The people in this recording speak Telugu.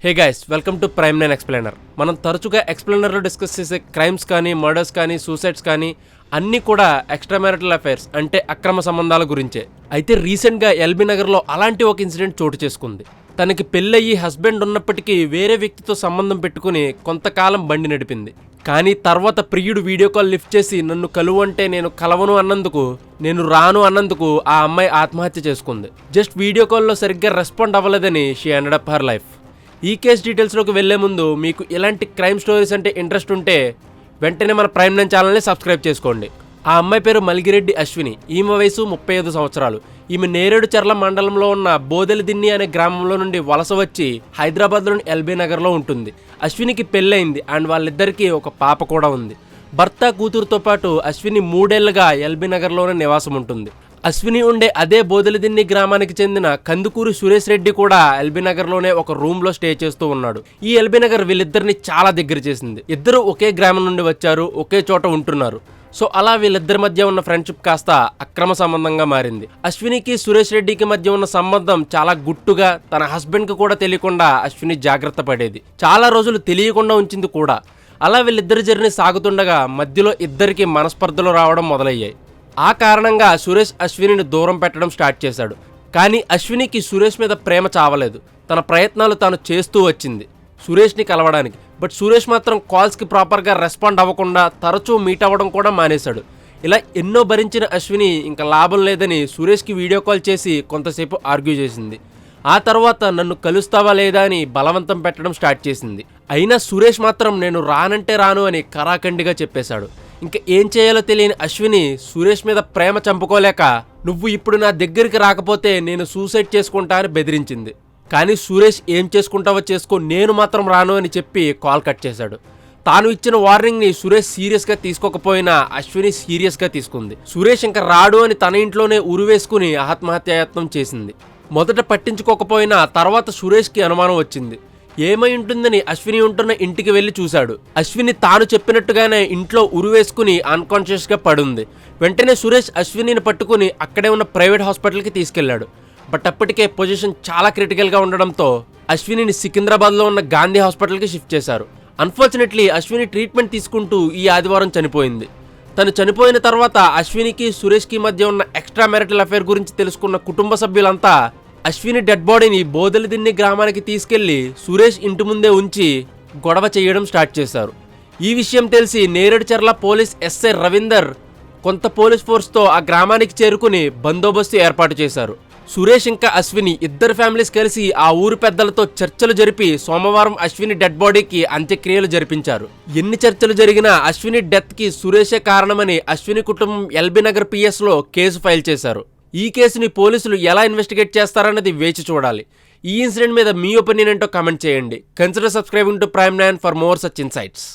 Hey guys, welcome to prime 9 explainer. మనం తరచుగా ఎక్స్ప్లెయినర్లో డిస్కస్ చేసే క్రైమ్స్ కానీ, మర్డర్స్ కానీ, సూసైడ్స్ కానీ అన్నీ కూడా ఎక్స్ట్రా మ్యారిటల్ అఫైర్స్ అంటే అక్రమ సంబంధాల గురించే. అయితే రీసెంట్గా ఎల్బీ నగర్లో అలాంటి ఒక ఇన్సిడెంట్ చోటు చేసుకుంది. తనకి పెళ్ళయ్యి హస్బెండ్ ఉన్నప్పటికీ వేరే వ్యక్తితో సంబంధం పెట్టుకుని కొంతకాలం బండి నడిపింది. కానీ తర్వాత ప్రియుడు వీడియో కాల్ లిఫ్ట్ చేసి నన్ను కలువు అంటే నేను కలవను అన్నందుకు, నేను రాను అన్నందుకు ఆ అమ్మాయి ఆత్మహత్య చేసుకుంది. జస్ట్ వీడియో కాల్లో సరిగ్గా రెస్పాండ్ అవ్వలేదని she ended up her life. ఈ కేసు డీటెయిల్స్లోకి వెళ్లే ముందు మీకు ఇలాంటి క్రైమ్ స్టోరీస్ అంటే ఇంట్రెస్ట్ ఉంటే వెంటనే మన ప్రైమ్ 9 ఛానల్ని సబ్స్క్రైబ్ చేసుకోండి. ఆ అమ్మాయి పేరు మల్గిరెడ్డి అశ్విని. ఈమె వయసు 35 సంవత్సరాలు. ఈమె నేరేడుచర్ల మండలంలో ఉన్న బోదెలదిన్ని అనే గ్రామంలో నుండి వలస వచ్చి హైదరాబాద్లోని ఎల్బీ నగర్లో ఉంటుంది. అశ్వినికి పెళ్ళయింది అండ్ వాళ్ళిద్దరికీ ఒక పాప కూడా ఉంది. భర్త కూతురుతో పాటు అశ్విని 3 ఏళ్లుగా ఎల్బీ నగర్లోనే నివాసం ఉంటుంది. అశ్విని ఉండే అదే బోదెలదిన్ని గ్రామానికి చెందిన కందుకూరి సురేష్ రెడ్డి కూడా ఎల్బీ నగర్లోనే ఒక రూమ్లో స్టే చేస్తూ ఉన్నాడు. ఈ ఎల్బీ నగర్ వీళ్ళిద్దరిని చాలా దగ్గర చేసింది. ఇద్దరు ఒకే గ్రామం నుండి వచ్చారు, ఒకే చోట ఉంటున్నారు. సో అలా వీళ్ళిద్దరి మధ్య ఉన్న ఫ్రెండ్షిప్ కాస్త అక్రమ సంబంధంగా మారింది. అశ్వినికి సురేష్ రెడ్డికి మధ్య ఉన్న సంబంధం చాలా గుట్టుగా, తన హస్బెండ్కి కూడా తెలియకుండా అశ్విని జాగ్రత్త పడేది. చాలా రోజులు తెలియకుండా ఉంచింది కూడా. అలా వీళ్ళిద్దరి జర్నీ సాగుతుండగా మధ్యలో ఇద్దరికి మనస్పర్ధలు రావడం మొదలయ్యాయి. ఆ కారణంగా సురేష్ అశ్వినిని దూరం పెట్టడం స్టార్ట్ చేశాడు. కానీ అశ్వినికి సురేష్ మీద ప్రేమ చావలేదు. తన ప్రయత్నాలు తాను చేస్తూ వచ్చింది సురేష్ని కలవడానికి. బట్ సురేష్ మాత్రం కాల్స్కి ప్రాపర్గా రెస్పాండ్ అవ్వకుండా తరచూ మీట్ అవ్వడం కూడా మానేశాడు. ఇలా ఎన్నో భరించిన అశ్విని ఇంకా లాభం లేదని సురేష్కి వీడియో కాల్ చేసి కొంతసేపు ఆర్గ్యూ చేసింది. ఆ తర్వాత నన్ను కలుస్తావా లేదా అని బలవంతం పెట్టడం స్టార్ట్ చేసింది. అయినా సురేష్ మాత్రం నేను రానంటే రాను అని కరాఖండిగా చెప్పేశాడు. ఇంకా ఏం చేయాలో తెలియని అశ్విని సురేష్ మీద ప్రేమ చంపుకోలేక నువ్వు ఇప్పుడు నా దగ్గరికి రాకపోతే నేను సూసైడ్ చేసుకుంటా అని బెదిరించింది. కానీ సురేష్ ఏం చేసుకుంటావో చేసుకో, నేను మాత్రం రాను అని చెప్పి కాల్ కట్ చేశాడు. తాను ఇచ్చిన వార్నింగ్ని సురేష్ సీరియస్గా తీసుకోకపోయినా అశ్విని సీరియస్గా తీసుకుంది. సురేష్ ఇంకా రాడు అని తన ఇంట్లోనే ఉరివేసుకుని ఆత్మహత్యాయత్నం చేసింది. మొదట పట్టించుకోకపోయినా తర్వాత సురేష్కి అనుమానం వచ్చింది. ఏమై ఉంటుందని అశ్విని ఉంటున్న ఇంటికి వెళ్ళి చూశాడు. అశ్విని తాను చెప్పినట్టుగానే ఇంట్లో ఉరివేసుకుని అన్కాన్షియస్గా పడుంది. వెంటనే సురేష్ అశ్వినిని పట్టుకుని అక్కడే ఉన్న ప్రైవేట్ హాస్పిటల్కి తీసుకెళ్లాడు. బట్ అప్పటికే పొజిషన్ చాలా క్రిటికల్గా ఉండడంతో అశ్వినిని సికింద్రాబాద్లో ఉన్న గాంధీ హాస్పిటల్కి షిఫ్ట్ చేశారు. అన్ఫార్చునేట్లీ అశ్విని ట్రీట్మెంట్ తీసుకుంటూ ఈ ఆదివారం చనిపోయింది. తను చనిపోయిన తర్వాత అశ్వినికి సురేష్కి మధ్య ఉన్న ఎక్స్ట్రా మ్యారిటల్ అఫైర్ గురించి తెలుసుకున్న కుటుంబ సభ్యులంతా అశ్విని డెడ్ బాడీని బోదెలదిన్ని గ్రామానికి తీసుకెళ్లి సురేష్ ఇంటి ముందే ఉంచి గొడవ చేయడం స్టార్ట్ చేశారు. ఈ విషయం తెలిసి నేరేడుచర్ల పోలీస్ ఎస్ఐ రవీందర్ కొంత పోలీస్ ఫోర్స్తో ఆ గ్రామానికి చేరుకుని బందోబస్తు ఏర్పాటు చేశారు. సురేష్ ఇంకా అశ్విని ఇద్దరు ఫ్యామిలీస్ కలిసి ఆ ఊరు పెద్దలతో చర్చలు జరిపి సోమవారం అశ్విని డెడ్ బాడీకి అంత్యక్రియలు జరిపించారు. ఎన్ని చర్చలు జరిగినా అశ్విని డెత్కి సురేషే కారణమని అశ్విని కుటుంబం ఎల్బీ నగర్ పిఎస్లో కేసు ఫైల్ చేశారు. ఈ కేసుని పోలీసులు ఎలా ఇన్వెస్టిగేట్ చేస్తారన్నది వేచి చూడాలి. ఈ ఇన్సిడెంట్ మీద మీ ఒపీనియన్ ఏంటో కామెంట్ చేయండి. Consider subscribing to prime 9 for more such insights.